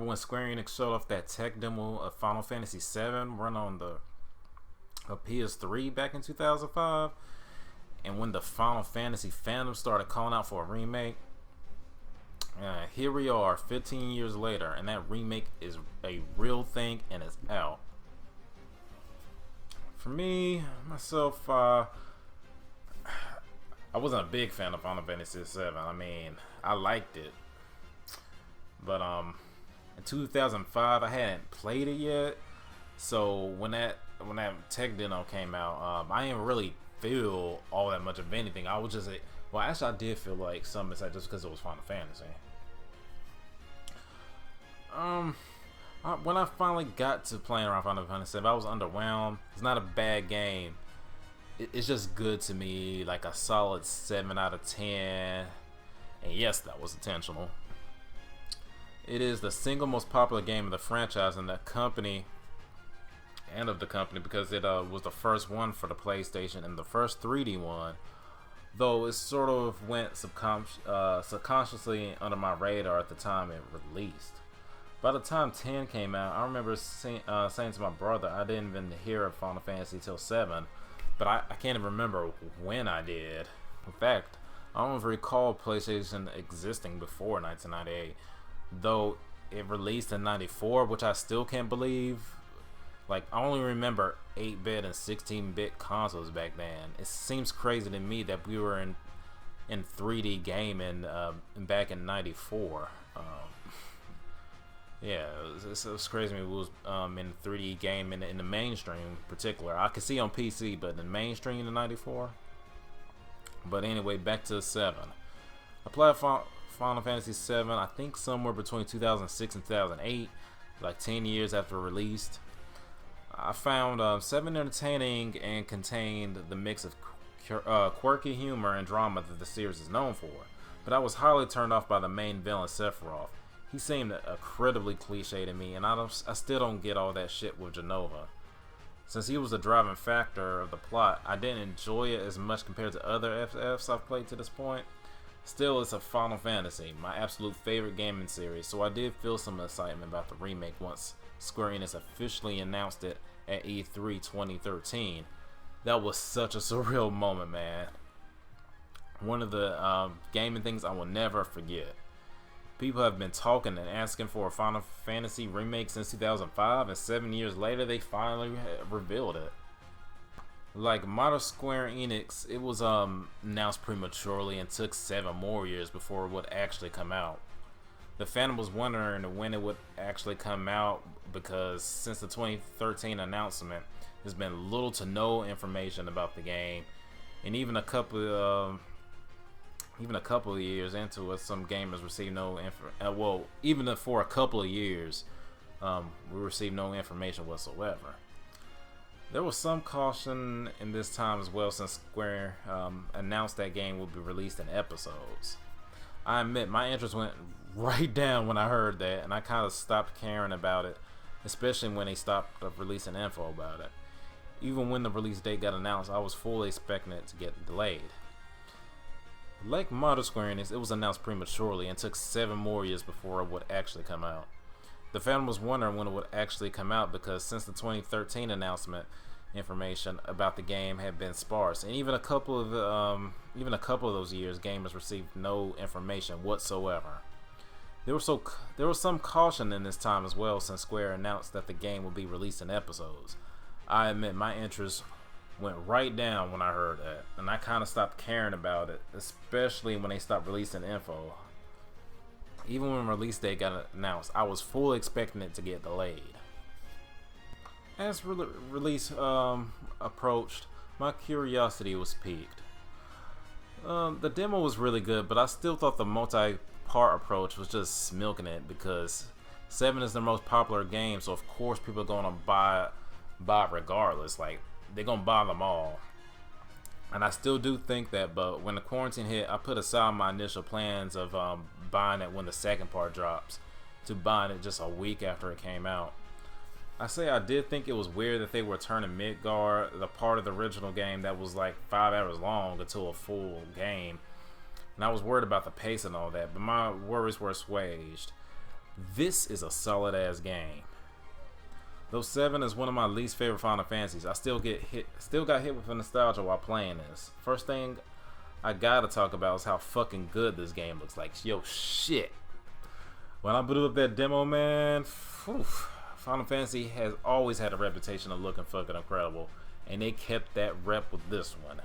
when Square Enix showed off that tech demo of Final Fantasy VII run on the PS3 back in 2005, and when the Final Fantasy fandom started calling out for a remake, here we are 15 years later, and that remake is a real thing and it's out. For me, myself, I wasn't a big fan of Final Fantasy VII. I mean, I liked it, but in 2005 I hadn't played it yet, so when that tech demo came out, I didn't really feel all that much of anything. I was just well, actually I did feel like some inside just because it was Final Fantasy. When I finally got to playing around Final Fantasy VII, I was underwhelmed. It's not a bad game. It's just good to me, like a solid 7 out of 10. And yes, that was intentional. It is the single most popular game of the franchise and the company, because it was the first one for the PlayStation and the first 3D one. Though it sort of went subconsciously under my radar at the time it released. By the time 10 came out, I remember saying to my brother I didn't even hear of Final Fantasy till 7, but I can't even remember when I did. In fact, I don't even recall PlayStation existing before 1998, though it released in 94, which I still can't believe. Like, I only remember 8-bit and 16-bit consoles back then. It seems crazy to me that we were in 3D gaming back in 94. Yeah, it was crazy to me. It was in 3D game in the mainstream in particular. I could see on PC, but in the mainstream in 94. But anyway, back to 7. I played Final Fantasy 7, I think somewhere between 2006 and 2008, like 10 years after released. I found 7 entertaining and contained the mix of quirky humor and drama that the series is known for. But I was highly turned off by the main villain, Sephiroth. He seemed incredibly cliche to me, and I still don't get all that shit with Genova. Since he was the driving factor of the plot, I didn't enjoy it as much compared to other FFs I've played to this point. Still, it's a Final Fantasy, my absolute favorite gaming series, so I did feel some excitement about the remake once Square Enix officially announced it at E3 2013. That was such a surreal moment, man. One of the gaming things I will never forget. People have been talking and asking for a Final Fantasy remake since 2005, and 7 years later, they finally revealed it. Like modern Square Enix, it was announced prematurely and took 7 more years before it would actually come out. The fandom was wondering when it would actually come out because since the 2013 announcement, there's been little to no information about the game, and even a couple of years into it, some gamers received no info. Even for a couple of years, we received no information whatsoever. There was some caution in this time as well, since Square announced that game would be released in episodes. I admit my interest went right down when I heard that, and I kind of stopped caring about it, especially when they stopped releasing info about it. Even when the release date got announced, I was fully expecting it to get delayed. Like modern Square Enix, it was announced prematurely and took 7 more years before it would actually come out. The fan was wondering when it would actually come out because since the 2013 announcement, information about the game had been sparse, and even a couple of those years, gamers received no information whatsoever. There was some caution in this time as well, since Square announced that the game would be released in episodes. I admit my interest went right down when I heard that, and I kind of stopped caring about it, especially when they stopped releasing info. Even when release date got announced, I was fully expecting it to get delayed. As release approached, my curiosity was piqued. The demo was really good, but I still thought the multi-part approach was just milking it because 7 is the most popular game, so of course people are gonna buy it regardless. Like, they're gonna buy them all. And I still do think that, but when the quarantine hit, I put aside my initial plans of buying it when the second part drops to buying it just a week after it came out. I say I did think it was weird that they were turning Midgar, the part of the original game that was like 5 hours long, into a full game. And I was worried about the pace and all that, but my worries were assuaged. This is a solid ass game. Though 7 is one of my least favorite Final Fantasies, I still got hit with nostalgia while playing this. First thing I gotta talk about is how fucking good this game looks like. Yo, shit. When I booted up that demo, man, Final Fantasy has always had a reputation of looking fucking incredible, and they kept that rep with this one.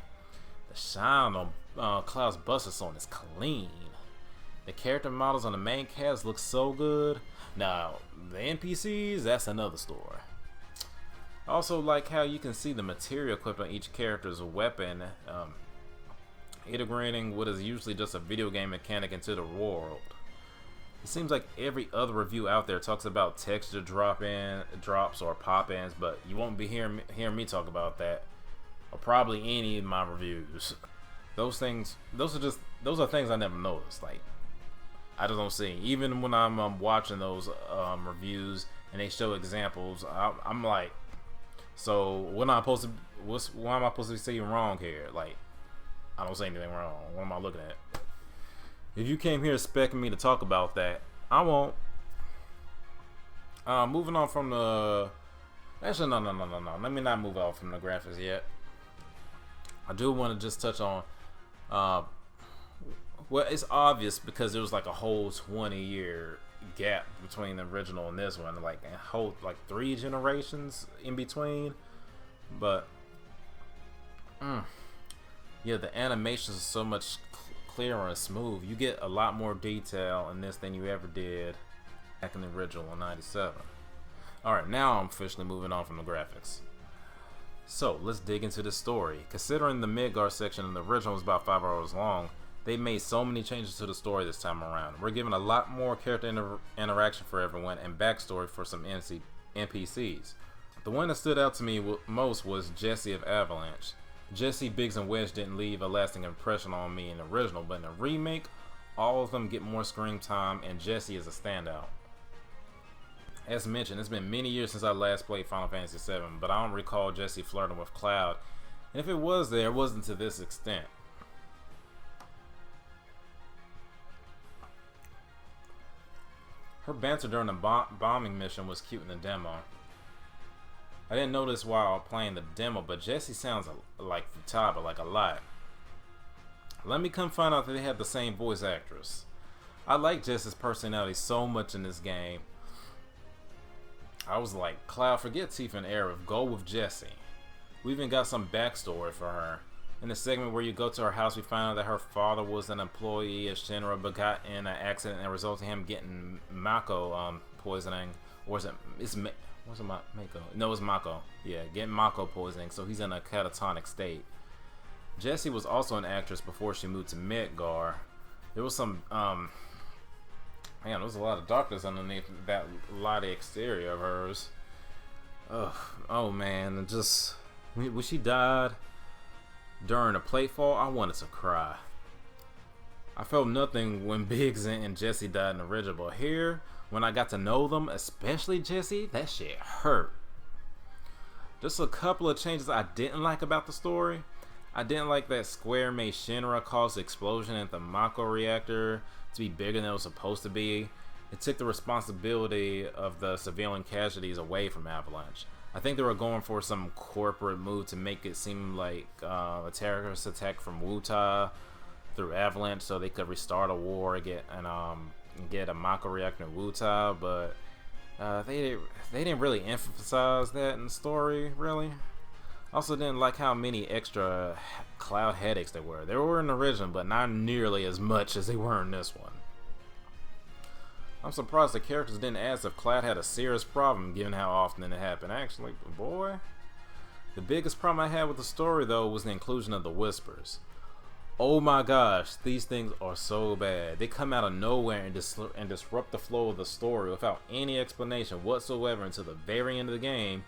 The shine on Cloud's Busterstone is clean. The character models on the main cast look so good. Now, the NPCs, that's another story. I also like how you can see the material equipped on each character's weapon, integrating what is usually just a video game mechanic into the world. It seems like every other review out there talks about texture drops or pop-ins, but you won't be hearing me talk about that, or probably any of my reviews. Those are things I never noticed. Like, I just don't see. Even when I'm watching those reviews and they show examples, I'm like, so what am I supposed to be seeing wrong here? Like, I don't see anything wrong. What am I looking at? If you came here expecting me to talk about that, I won't. Moving on from the... Actually, no. Let me not move on from the graphics yet. I do want to just touch on... well, it's obvious because there was like a whole 20-year gap between the original and this one. Like, a whole, 3 generations in between. But... yeah, the animations are so much clearer and smooth. You get a lot more detail in this than you ever did back in the original in '97. Alright, now I'm officially moving on from the graphics. So, let's dig into the story. Considering the Midgar section in the original was about 5 hours long, they made so many changes to the story this time around. We're given a lot more character interaction for everyone and backstory for some NPCs. The one that stood out to me most was Jesse of Avalanche. Jesse, Biggs, and Wedge didn't leave a lasting impression on me in the original, but in the remake, all of them get more screen time, and Jesse is a standout. As mentioned, it's been many years since I last played Final Fantasy VII, but I don't recall Jesse flirting with Cloud, and if it was there, it wasn't to this extent. Her banter during the bombing mission was cute in the demo. I didn't notice while playing the demo, but Jesse sounds like Futaba, like a lot. Let me come find out that they have the same voice actress. I like Jesse's personality so much in this game. I was like, Cloud, forget Tifa and Aerith, go with Jesse. We even got some backstory for her. In the segment where you go to her house, we find out that her father was an employee at Shinra, but got in an accident and resulted in him getting Mako poisoning. Or is it? Was it Mako? No, it was Mako. Yeah, getting Mako poisoning, so he's in a catatonic state. Jessie was also an actress before she moved to Midgar. There was some, man, there was a lot of darkness underneath that lighty exterior of hers. Oh man, and just, when she died during a platefall, I wanted to cry. I felt nothing when Biggs and Jesse died in the original, but here, when I got to know them, especially Jesse, that shit hurt. Just a couple of changes I didn't like about the story. I didn't like that Square made Shinra cause the explosion at the Mako reactor to be bigger than it was supposed to be. It took the responsibility of the civilian casualties away from Avalanche. I think they were going for some corporate move to make it seem like a terrorist attack from Wuta through Avalanche, so they could restart a war and get a Mako reactor in Wuta, but they didn't really emphasize that in the story, really. Also didn't like how many extra Cloud headaches there were. They were in the original, but not nearly as much as they were in this one. I'm surprised the characters didn't ask if Cloud had a serious problem, given how often it happened. Actually, boy. The biggest problem I had with the story, though, was the inclusion of the Whispers. Oh my gosh, these things are so bad. They come out of nowhere and disrupt the flow of the story without any explanation whatsoever until the very end of the game,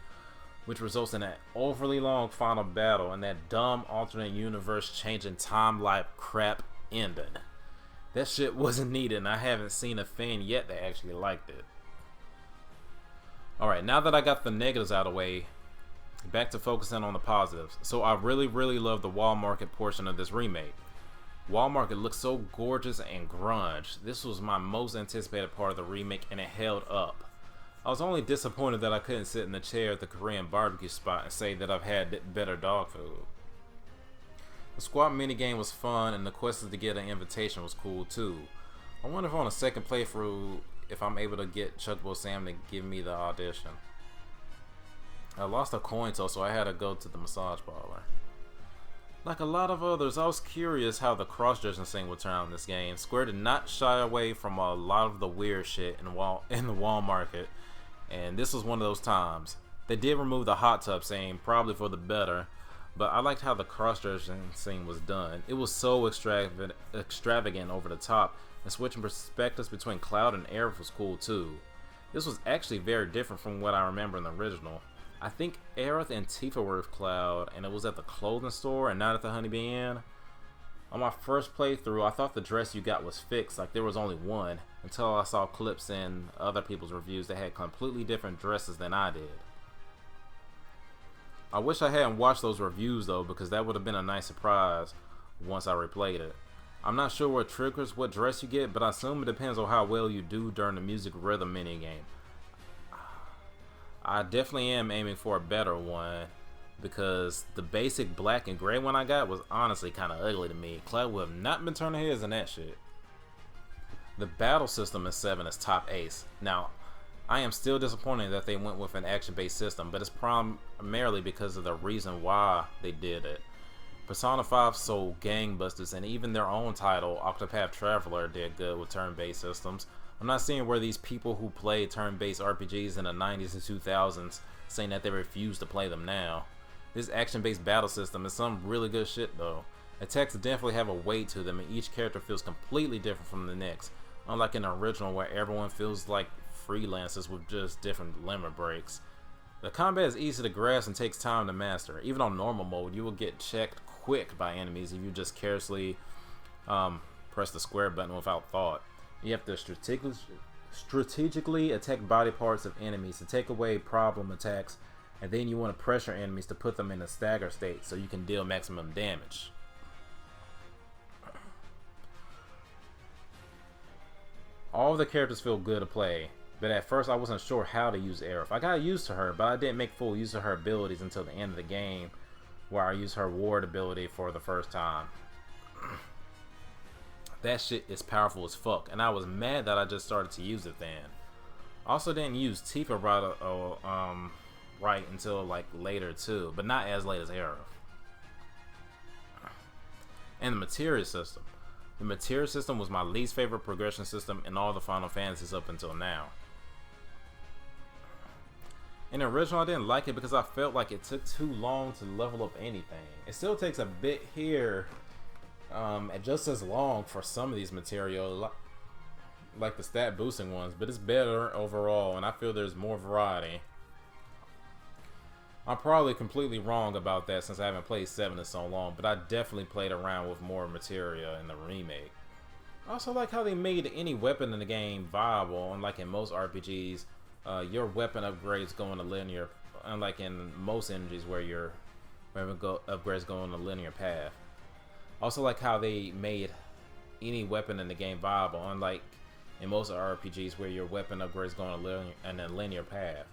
which results in that overly long final battle and that dumb alternate universe changing time-life crap ending. That shit wasn't needed, and I haven't seen a fan yet that actually liked it. Alright, now that I got the negatives out of the way, back to focusing on the positives. So I really love the wall market portion of this remake. Wall Market looked so gorgeous and grunge. This was my most anticipated part of the remake, and it held up. I was only disappointed that I couldn't sit in the chair at the Korean barbecue spot and say that I've had better dog food. The squad minigame was fun, and the quest to get an invitation was cool too. I wonder if on a second playthrough if I'm able to get Chuckable Sam to give me the audition. I lost a coin toss, so I had to go to the massage parlor. Like a lot of others, I was curious how the cross-dressing scene would turn out in this game. Square did not shy away from a lot of the weird shit in the wall market, and this was one of those times. They did remove the hot tub scene, probably for the better, but I liked how the cross-dressing scene was done. It was so extravagant over the top, and switching perspectives between Cloud and Aerith was cool too. This was actually very different from what I remember in the original. I think Aerith and Tifa were with Cloud, and it was at the clothing store and not at the Honeybee Inn. On my first playthrough, I thought the dress you got was fixed, like there was only one, until I saw clips in other people's reviews that had completely different dresses than I did. I wish I hadn't watched those reviews though, because that would have been a nice surprise once I replayed it. I'm not sure what triggers what dress you get, but I assume it depends on how well you do during the music rhythm minigame. I definitely am aiming for a better one, because the basic black and gray one I got was honestly kind of ugly to me. Cloud would have not been turning heads in that shit. The battle system in 7 is top ace. Now, I am still disappointed that they went with an action-based system, but it's primarily because of the reason why they did it. Persona 5 sold gangbusters, and even their own title, Octopath Traveler, did good with turn-based systems. I'm not seeing where these people who played turn-based RPGs in the 90s and 2000s saying that they refuse to play them now. This action-based battle system is some really good shit though. Attacks definitely have a weight to them, and each character feels completely different from the next, unlike in the original where everyone feels like freelancers with just different limit breaks. The combat is easy to grasp and takes time to master. Even on normal mode, you will get checked quick by enemies if you just carelessly press the square button without thought. You have to strategically attack body parts of enemies to take away problem attacks, and then you want to pressure enemies to put them in a stagger state so you can deal maximum damage. All the characters feel good to play, but at first I wasn't sure how to use Aerith. I got used to her, but I didn't make full use of her abilities until the end of the game, where I used her ward ability for the first time. That shit is powerful as fuck, and I was mad that I just started to use it then. I also didn't use Tifa right until like later too, but not as late as Aerith. And the Materia System. The Materia System was my least favorite progression system in all the Final Fantasies up until now. In the original, I didn't like it because I felt like it took too long to level up anything. It still takes a bit here, and just as long for some of these material, like the stat boosting ones, but it's better overall, and I feel there's more variety. I'm probably completely wrong about that since I haven't played 7 in so long, but I definitely played around with more materia in the remake. I also like how they made any weapon in the game viable, unlike in most RPGs. Your weapon upgrades go on a linear, unlike in most energies where your weapon upgrades go on a linear path. Also like how they made any weapon in the game viable, unlike in most RPGs where your weapon upgrades go on a linear path.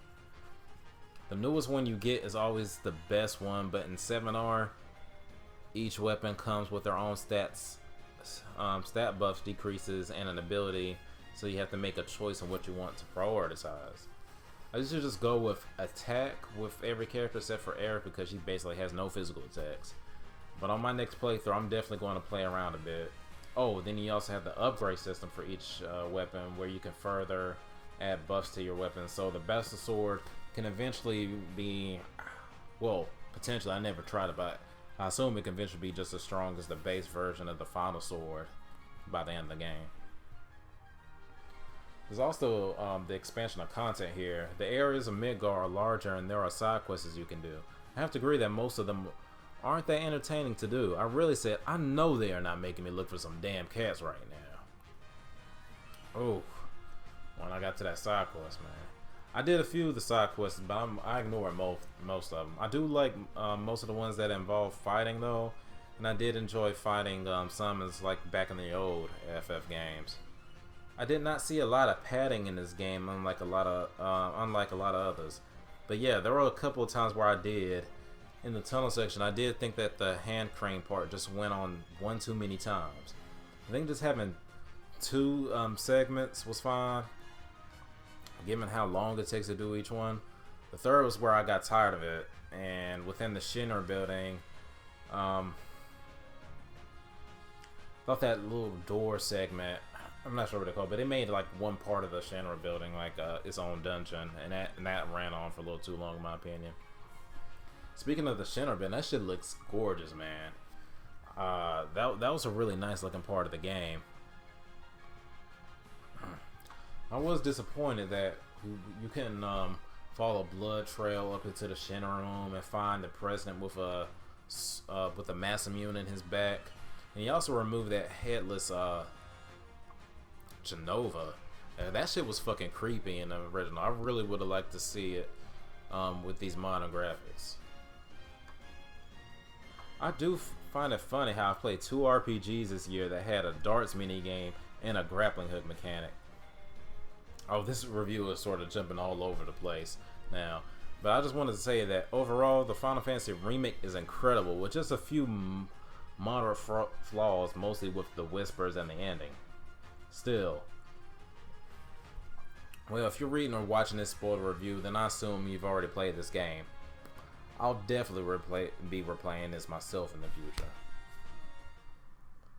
The newest one you get is always the best one, but in 7R, each weapon comes with their own stats, stat buffs, decreases, and an ability, so you have to make a choice on what you want to prioritize. I usually just go with attack with every character except for Aerith because she basically has no physical attacks. But on my next playthrough, I'm definitely going to play around a bit. Oh, then you also have the upgrade system for each weapon where you can further add buffs to your weapon. So the Bastard Sword can eventually be, well, potentially, I never tried it, but I assume it can eventually be just as strong as the base version of the Final Sword by the end of the game. There's also the expansion of content here. The areas of Midgar are larger and there are side quests you can do. I have to agree that most of them aren't that entertaining to do. I really said, I know they are not making me look for some damn cats right now. Oh, when I got to that side quest, man. I did a few of the side quests, but I ignore most of them. I do like most of the ones that involve fighting though, and I did enjoy fighting summons like back in the old FF games. I did not see a lot of padding in this game, unlike a lot of others. But yeah, there were a couple of times where I did. In the tunnel section, I did think that the hand crane part just went on one too many times. I think just having two segments was fine, given how long it takes to do each one. The third was where I got tired of it, and within the Shinra building, thought that little door segment, I'm not sure what they call it, but it made like one part of the Shinra building like its own dungeon, and that ran on for a little too long in my opinion. Speaking of the Shinra building, that shit looks gorgeous, man. That was a really nice looking part of the game. I was disappointed that you couldn't follow a blood trail up into the Shinra room and find the president with a Masamune in his back. And he also removed that headless Genova. That shit was fucking creepy in the original. I really would have liked to see it with these modern graphics. I do find it funny how I played 2 RPGs this year that had a darts minigame and a grappling hook mechanic. Oh, this review is sort of jumping all over the place now. But I just wanted to say that overall, the Final Fantasy Remake is incredible, with just a few moderate flaws, mostly with the whispers and the ending. Still. Well, if you're reading or watching this spoiler review, then I assume you've already played this game. I'll definitely be replaying this myself in the future.